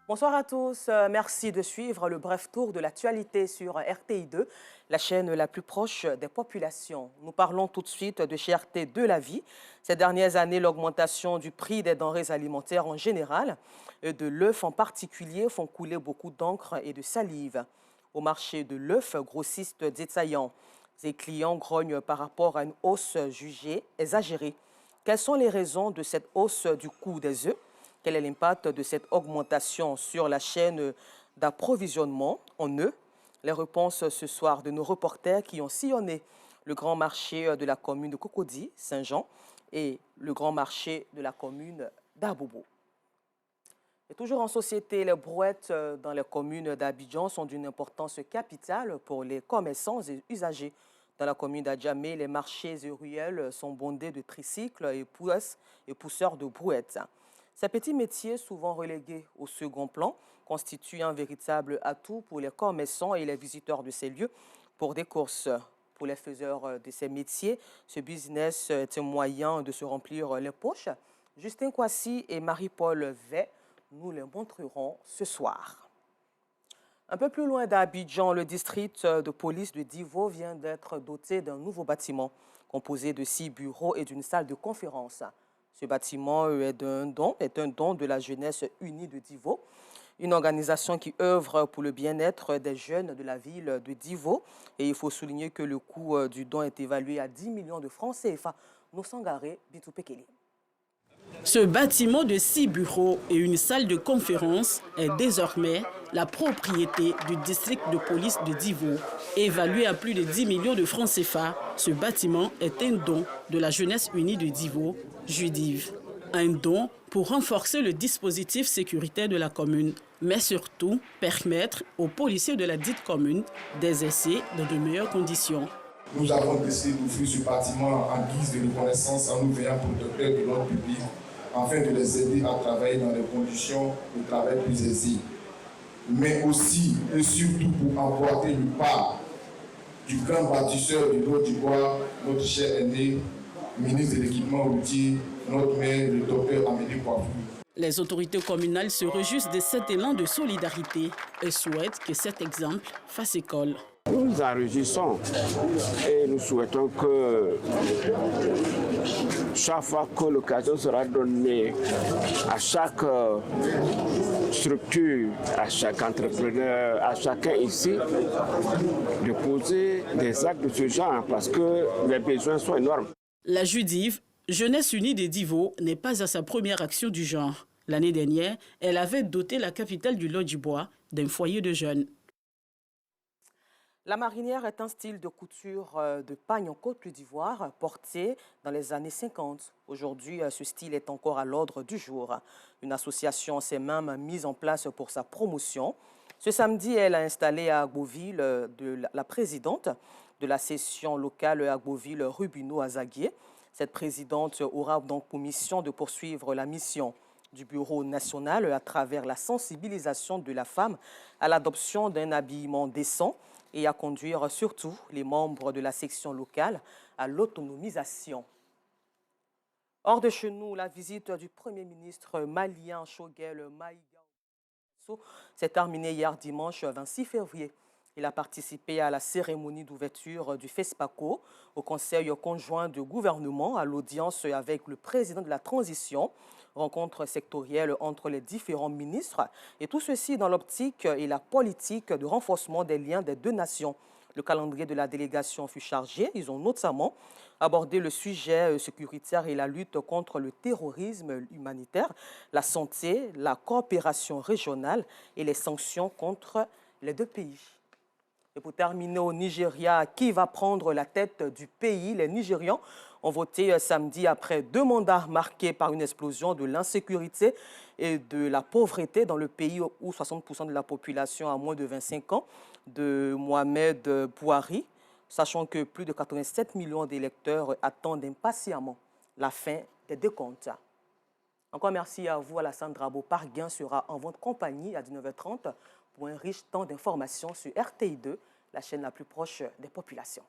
Bonsoir à tous. Merci de suivre le bref tour de l'actualité sur RTI2, la chaîne la plus proche des populations. Nous parlons tout de suite de cherté de la vie. Ces dernières années, l'augmentation du prix des denrées alimentaires en général et de l'œuf en particulier font couler beaucoup d'encre et de salive. Au marché de l'œuf, grossistes détaillants et clients grognent par rapport à une hausse jugée exagérée. Quelles sont les raisons de cette hausse du coût des œufs? Quel est l'impact de cette augmentation sur la chaîne d'approvisionnement en œufs? Les réponses ce soir de nos reporters qui ont sillonné le grand marché de la commune de Cocody, Saint-Jean, et le grand marché de la commune d'Abobo. Et toujours en société, les brouettes dans les communes d'Abidjan sont d'une importance capitale pour les commerçants et usagers. Dans la commune d'Adjamé, les marchés et ruelles sont bondés de tricycles et pousseurs de brouettes. Ces petits métiers, souvent relégués au second plan, constituent un véritable atout pour les commerçants et les visiteurs de ces lieux pour des courses. Pour les faiseurs de ces métiers, ce business est un moyen de se remplir les poches. Justin Kwasi et Marie-Paul Vey nous les montrerons ce soir. Un peu plus loin d'Abidjan, le district de police de Divo vient d'être doté d'un nouveau bâtiment composé de 6 bureaux et d'une salle de conférence. Ce bâtiment est un don de la jeunesse unie de Divo, une organisation qui œuvre pour le bien-être des jeunes de la ville de Divo. Et il faut souligner que le coût du don est évalué à 10 millions de francs CFA. Nosangaré Bitou Pekeli. Ce bâtiment de 6 bureaux et une salle de conférence est désormais la propriété du district de police de Divo. Évalué à plus de 10 millions de francs CFA, ce bâtiment est un don de la jeunesse unie de Divo, Judive. Un don pour renforcer le dispositif sécuritaire de la commune, mais surtout permettre aux policiers de la dite commune d'exercer dans de meilleures conditions. Nous avons décidé d'offrir ce bâtiment en guise de reconnaissance en nous veillant protecteurs de l'ordre public, afin de les aider à travailler dans des conditions de travail plus aisées. Mais aussi et surtout pour emporter le pas du grand bâtisseur du Lot du Bois, notre cher aîné, ministre de l'équipement routier, notre maire, le docteur Amélie Poitou. Les autorités communales se réjouissent de cet élan de solidarité et souhaitent que cet exemple fasse école. Nous nous en réjouissons et nous souhaitons que chaque fois que l'occasion sera donnée à chaque structure, à chaque entrepreneur, à chacun ici, de poser des actes de ce genre parce que les besoins sont énormes. La Judive, jeunesse unie des Divo, n'est pas à sa première action du genre. L'année dernière, elle avait doté la capitale du Lot du Bois d'un foyer de jeunes. La marinière est un style de couture de pagne en Côte d'Ivoire porté dans les années 50. Aujourd'hui, ce style est encore à l'ordre du jour. Une association s'est même mise en place pour sa promotion. Ce samedi, elle a installé à Agboville la présidente de la session locale Agboville Rubino Azaguier. Cette présidente aura donc pour mission de poursuivre la mission du Bureau national à travers la sensibilisation de la femme à l'adoption d'un habillement décent et à conduire surtout les membres de la section locale à l'autonomisation. Hors de chez nous, la visite du Premier ministre malien Choguel Maïga s'est terminée hier dimanche 26 février. Il a participé à la cérémonie d'ouverture du FESPACO, au Conseil conjoint de gouvernement, à l'audience avec le président de la transition, rencontre sectorielle entre les différents ministres, et tout ceci dans l'optique et la politique de renforcement des liens des deux nations. Le calendrier de la délégation fut chargé. Ils ont notamment abordé le sujet sécuritaire et la lutte contre le terrorisme humanitaire, la santé, la coopération régionale et les sanctions contre les deux pays. Et pour terminer au Nigeria, qui va prendre la tête du pays? Les Nigérians ont voté samedi après 2 mandats marqués par une explosion de l'insécurité et de la pauvreté dans le pays où 60% de la population a moins de 25 ans, de Mohamed Bouhari, sachant que plus de 87 millions d'électeurs attendent impatiemment la fin des décomptes. Encore merci à vous, Alassane Drabo. Parguin sera en votre compagnie à 19h30 pour un riche temps d'informations sur RTI2, la chaîne la plus proche des populations.